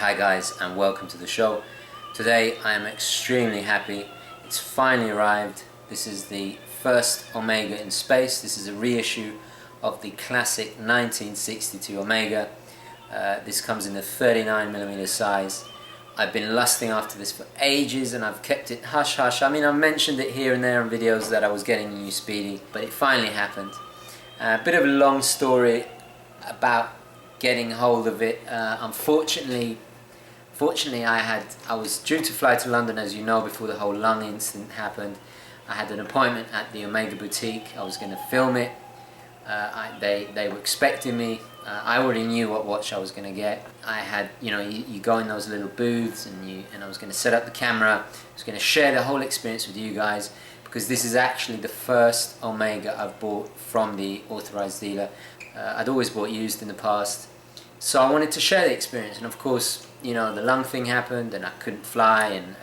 Hi guys, and welcome to the show. Today I am extremely happy. It's finally arrived. This is the first Omega in space. This is a reissue of the classic 1962 Omega. This comes in the 39mm size. I've been lusting after this for ages and I've kept it hush hush. I mean, I've mentioned it here and there in videos that I was getting a new Speedy, but it finally happened. A bit of a long story about getting hold of it. Unfortunately, I was due to fly to London, as you know, before the whole lung incident happened. I had an appointment at the Omega boutique. I was going to film it. They were expecting me. I already knew what watch I was going to get. I had, you go in those little booths and I was going to set up the camera. I was going to share the whole experience with you guys, because this is actually the first Omega I've bought from the authorized dealer. I'd always bought used in the past, so I wanted to share the experience. And of course, the lung thing happened and I couldn't fly and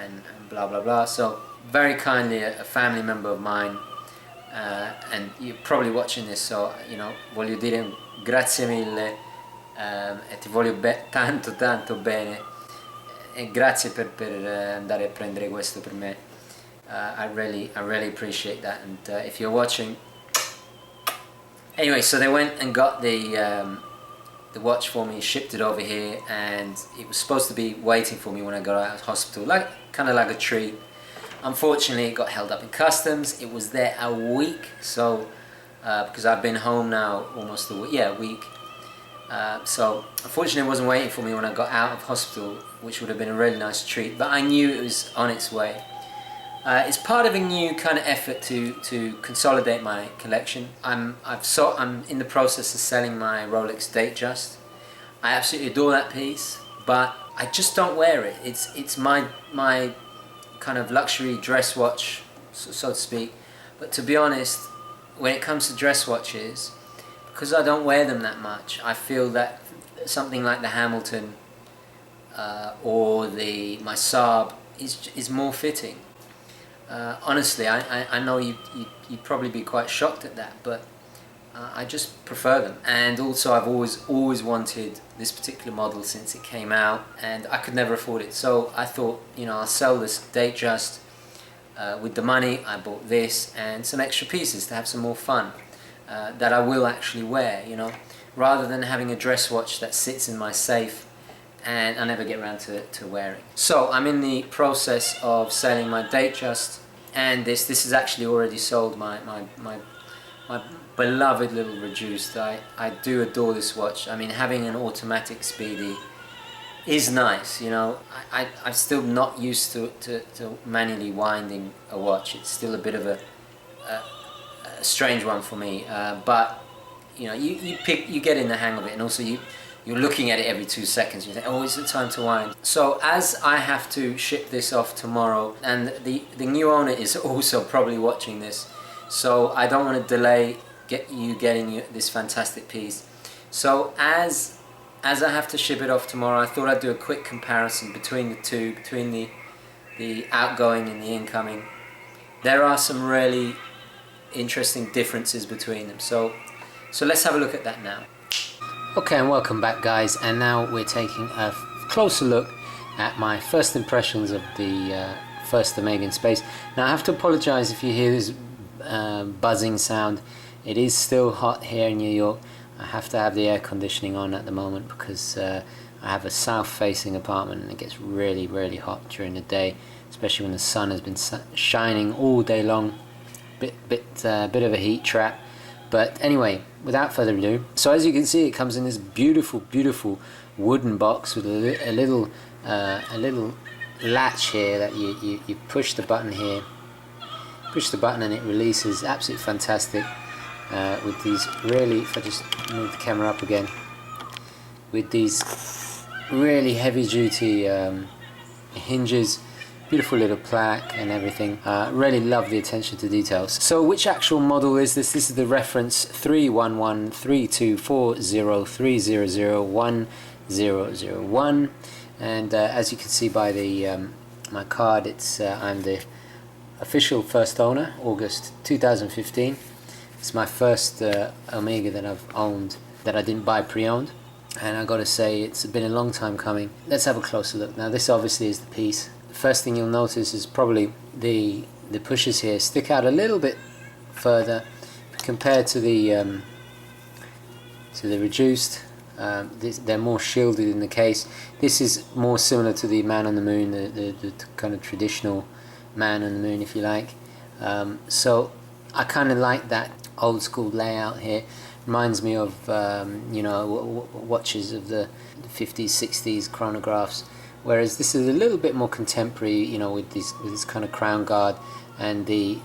blah blah blah. So very kindly, a family member of mine, and you're probably watching this, so voglio dire grazie mille, e ti voglio tanto bene, e grazie per andare a prendere questo per me. I really appreciate that, and if you're watching. Anyway, so they went and got the watch for me, shipped it over here, and it was supposed to be waiting for me when I got out of hospital, kind of like a treat. Unfortunately, it got held up in customs. It was there a week, so because I've been home now almost a week. So unfortunately, it wasn't waiting for me when I got out of hospital, which would have been a really nice treat. But I knew it was on its way. It's part of a new kind of effort to consolidate my collection. I'm in the process of selling my Rolex Datejust. I absolutely adore that piece, but I just don't wear it. It's my kind of luxury dress watch, so to speak. But to be honest, when it comes to dress watches, because I don't wear them that much, I feel that something like the Hamilton or my Saab is more fitting. Honestly, I know you'd probably be quite shocked at that, but I just prefer them. And also, I've always wanted this particular model since it came out, and I could never afford it. So I thought, I'll sell this Datejust. With the money, I bought this and some extra pieces to have some more fun that I will actually wear, rather than having a dress watch that sits in my safe and I never get around to wearing. So I'm in the process of selling my Datejust, and this is actually already sold. My beloved little reduced. I do adore this watch. I mean, having an automatic Speedy is nice, I'm still not used to manually winding a watch. It's still a bit of a strange one for me, but you get in the hang of it, and also you're looking at it every 2 seconds. You think, oh, is it time to wind? So as I have to ship this off tomorrow, and the new owner is also probably watching this, so I don't want to delay getting this fantastic piece. So as I have to ship it off tomorrow, I thought I'd do a quick comparison between the two, between the outgoing and the incoming. There are some really interesting differences between them. So let's have a look at that now. Okay, and welcome back, guys, and now we're taking a closer look at my first impressions of the first Omega in space. Now I have to apologize if you hear this buzzing sound. It is still hot here in New York. I have to have the air conditioning on at the moment because I have a south facing apartment and it gets really hot during the day, especially when the sun has been shining all day long. Bit of a heat trap. But anyway, without further ado, so as you can see, it comes in this beautiful wooden box with a little latch here that you push the button here, and it releases. Absolutely fantastic. With these really, if I just move the camera up again, with these really heavy duty hinges, beautiful little plaque and everything. Really love the attention to details. So which actual model is this? This is the reference 3113240010001, and as you can see by the my card, it's I'm the official first owner, August 2015. It's my first Omega that I've owned that I didn't buy pre-owned. and I got to say it's been a long time coming. Let's have a closer look. Now this obviously is the piece. The first thing you'll notice is probably the pushers here stick out a little bit further compared to the reduced. They're more shielded in the case. This is more similar to the Man on the Moon, the kind of traditional Man on the Moon, if you like. So I kind of like that old school layout here. Reminds me of you know, watches of the 50s, 60s chronographs. Whereas this is a little bit more contemporary, you know, with this kind of crown guard, and the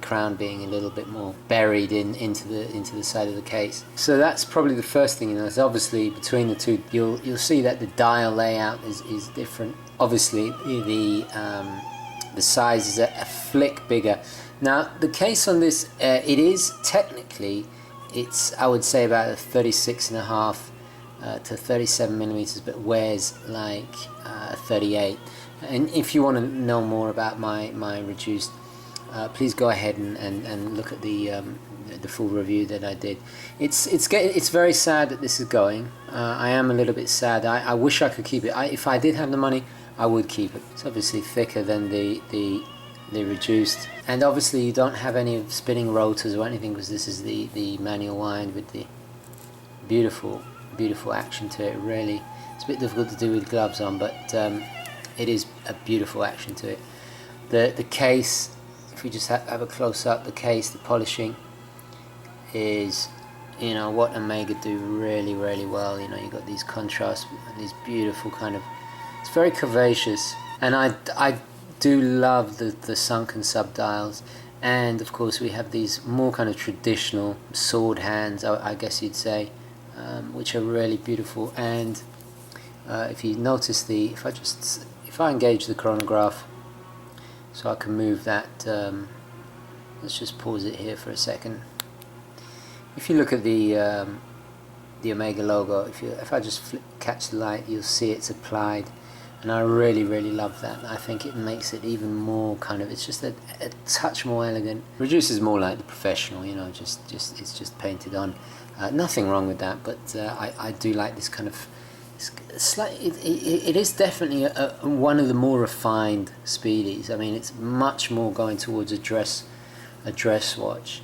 crown being a little bit more buried into the side of the case. So that's probably the first thing you notice. Obviously, between the two, you'll see that the dial layout is different. Obviously, the size is a flick bigger. Now, the case on this, it is technically, it's, I would say, about a 36.5 to 37 millimeters, but wears like 38. And if you want to know more about my reduced, please go ahead and look at the full review that I did. It's very sad that this is going. I am a little bit sad. I wish I could keep it. If I did have the money, I would keep it. It's obviously thicker than the reduced, and obviously you don't have any spinning rotors or anything, because this is the manual wind with the beautiful action to it. Really, it's a bit difficult to do with gloves on, but it is a beautiful action to it. The case, if we just have a close up, the case, the polishing is, you know, what Omega do really well. You know, you got these contrasts, these beautiful kind of, it's very curvaceous, and I do love the sunken subdials. And of course we have these more kind of traditional sword hands, I guess you'd say, which are really beautiful. And if you notice if I engage the chronograph, so I can move that, let's just pause it here for a second. If you look at the Omega logo, if I just catch the light, you'll see it's applied, and I really love that. I think it makes it even more kind of, it's just a touch more elegant. Reduce is more like the professional, you know, it's just painted on. Nothing wrong with that, but I do like this kind of, it is definitely one of the more refined speedies. I mean, it's much more going towards a dress watch,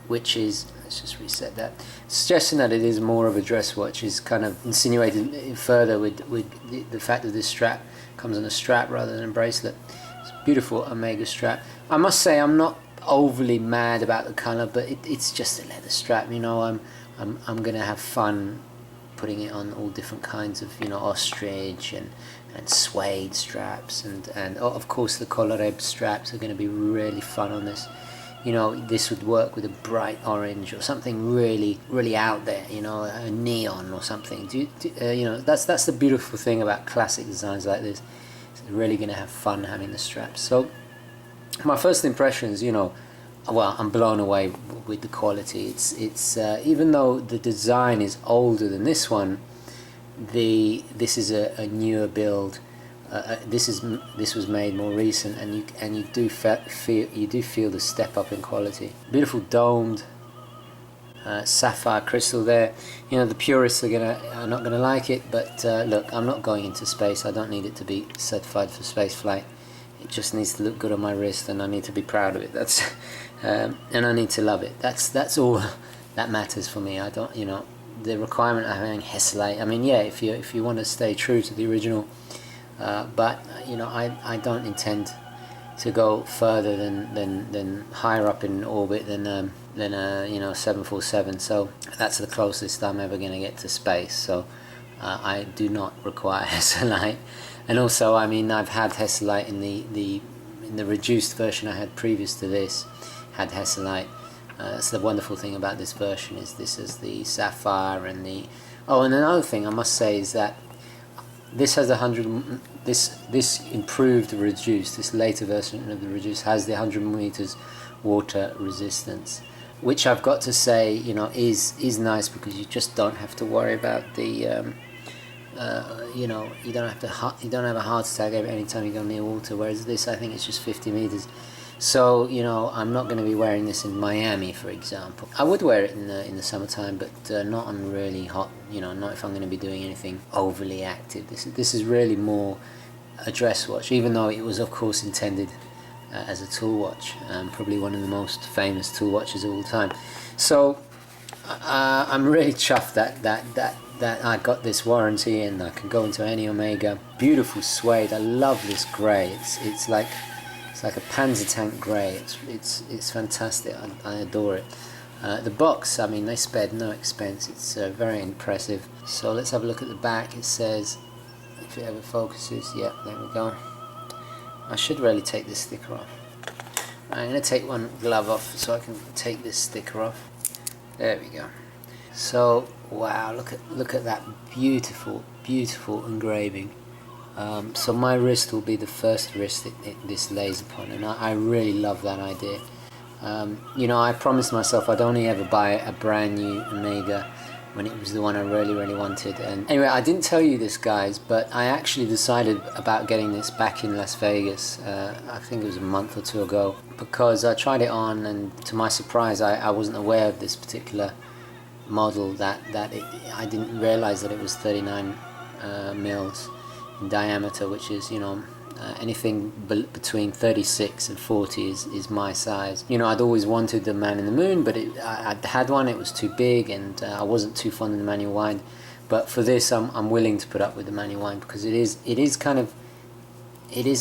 which is, let's just reset that. Suggesting that it is more of a dress watch is kind of insinuated further with the fact that this strap comes on a strap rather than a bracelet. It's a beautiful Omega strap. I must say I'm not overly mad about the colour, but it's just a leather strap. You know, I'm gonna have fun putting it on all different kinds of, you know, ostrich and suede straps, and of course the Coloreb straps are going to be really fun on this. You know, this would work with a bright orange or something really out there, you know, a neon or something. You know, that's the beautiful thing about classic designs like this. It's really going to have fun having the straps. So my first impressions, you know, well, I'm blown away with the quality. It's even though the design is older than this one, this is a newer build. This was made more recent, and you do feel the step up in quality. Beautiful domed sapphire crystal there. You know, the purists are not gonna like it, but look, I'm not going into space. I don't need it to be certified for space flight. It just needs to look good on my wrist, and I need to be proud of it. That's and I need to love it. That's all that matters for me. I don't, you know, the requirement of having Hesselite. I mean, yeah, if you want to stay true to the original, but you know, I don't intend to go further than higher up in orbit than you know, 747. So that's the closest I'm ever going to get to space. So I do not require Hesselite. And also, I mean, I've had Hesselite in the reduced version I had previous to this, had Hesselite. That's the wonderful thing about this version, is this is the sapphire and the, oh, and another thing I must say is that this has this improved reduced, this later version of the reduced has the 100 millimeters water resistance, which I've got to say, you know, is nice, because you just don't have to worry about the you know, you don't have a heart attack any time you go near water. Whereas this, I think it's just 50 meters. So, you know, I'm not going to be wearing this in Miami, for example. I would wear it in the summertime, but not on really hot, you know, not if I'm going to be doing anything overly active. This is really more a dress watch, even though it was, of course, intended as a tool watch. Probably one of the most famous tool watches of all time. So, I'm really chuffed that I got this warranty and I can go into any Omega. Beautiful suede. I love this grey. It's like a Panzer tank grey. It's fantastic. I adore it. The box, I mean, they spared no expense. It's very impressive. So let's have a look at the back. It says, if it ever focuses, yeah, there we go. I should really take this sticker off. I'm going to take one glove off so I can take this sticker off. There we go. So wow, look at that beautiful engraving. So my wrist will be the first wrist this lays upon, and I really love that idea. You know, I promised myself I'd only ever buy a brand new Omega when it was the one I really wanted. And anyway, I didn't tell you this, guys, but I actually decided about getting this back in Las Vegas. I think it was a month or two ago, because I tried it on, and to my surprise, I wasn't aware of this particular model. I didn't realize that it was 39 mils in diameter, which is, you know, anything between 36 and 40 is my size. You know, I'd always wanted the Man in the Moon, but I'd had one. It was too big, and I wasn't too fond of the manual wind. But for this, I'm willing to put up with the manual wind, because it is a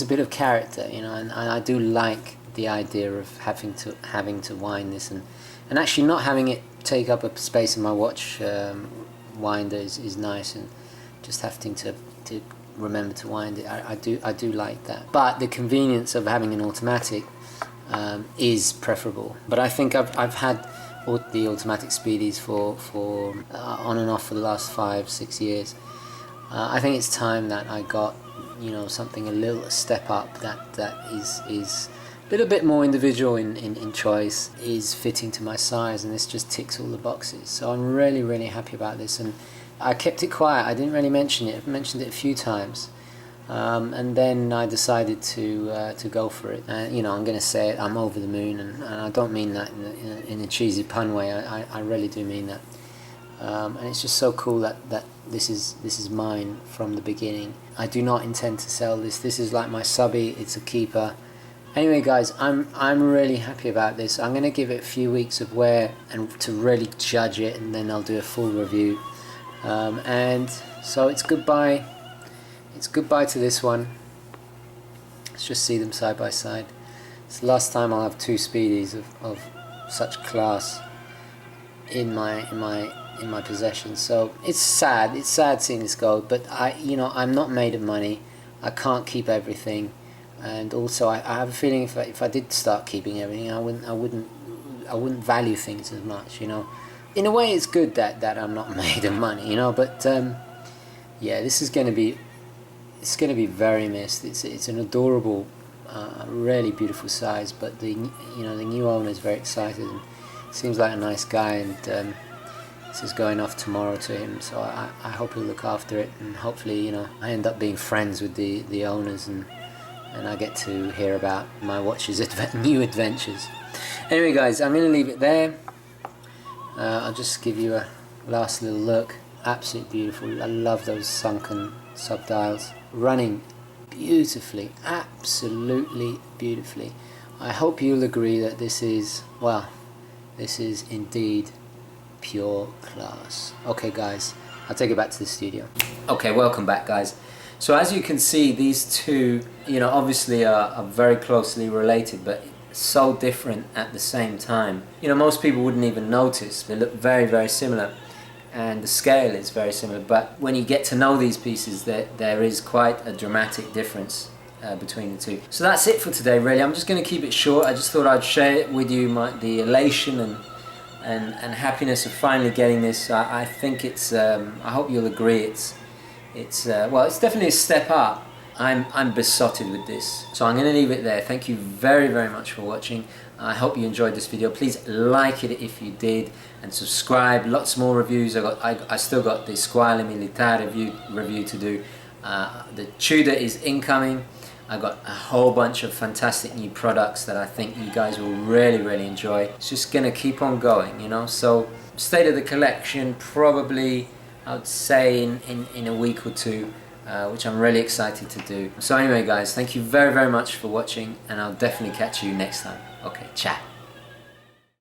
bit of character, you know, and I do like the idea of having to wind this, and actually not having it take up a space in my watch winder is nice, and just having to remember to wind it. I do like that. But the convenience of having an automatic is preferable. But I think I've had the automatic Speedies for on and off for the last 5-6 years. I think it's time that I got, you know, something a step up that is a little bit more individual in choice, is fitting to my size, and this just ticks all the boxes. So I'm really happy about this, and I kept it quiet. I didn't really mention it. I've mentioned it a few times, and then I decided to go for it. You know, I'm going to say it. I'm over the moon, and I don't mean that in a cheesy pun way. I really do mean that. And it's just so cool that this is mine from the beginning. I do not intend to sell this. This is like my subby. It's a keeper. Anyway, guys, I'm really happy about this. I'm going to give it a few weeks of wear and to really judge it, and then I'll do a full review. And so it's goodbye. It's goodbye to this one. Let's just see them side by side. It's the last time I'll have two Speedies of such class in my possession. So it's sad. It's sad seeing this go. But I'm not made of money. I can't keep everything. And also, I have a feeling if I did start keeping everything, I wouldn't value things as much. You know, in a way, it's good that I'm not made of money. You know, but yeah, this is going to be very missed. It's an adorable, really beautiful size. But the new owner is very excited and seems like a nice guy, and this is going off tomorrow to him. So I hope he'll look after it, and hopefully, I end up being friends with the owners, and I get to hear about my watch's new adventures. Anyway, guys, I'm going to leave it there. I'll just give you a last little look. Absolutely beautiful. I love those sunken subdials. Running beautifully. Absolutely beautifully. I hope you'll agree that this is indeed pure class. Okay, guys, I'll take it back to the studio. Okay, welcome back, guys. So as you can see, these two, obviously are very closely related, but so different at the same time. Most people wouldn't even notice. They look very, very similar, and the scale is very similar. But when you get to know these pieces, there is quite a dramatic difference between the two. So that's it for today, really. I'm just going to keep it short. I just thought I'd share it with you, the elation and happiness of finally getting this. I think it's. I hope you'll agree. It's definitely a step up. I'm besotted with this. So I'm going to leave it there. Thank you very, very much for watching. I hope you enjoyed this video. Please like it if you did, and subscribe. Lots more reviews. I still got the Squale Militare review to do. The Tudor is incoming. I got a whole bunch of fantastic new products that I think you guys will really enjoy. It's just gonna keep on going, you know. So state of the collection probably, I would say, in a week or two, which I'm really excited to do. So anyway guys, thank you very much for watching, and I'll definitely catch you next time. Okay, ciao.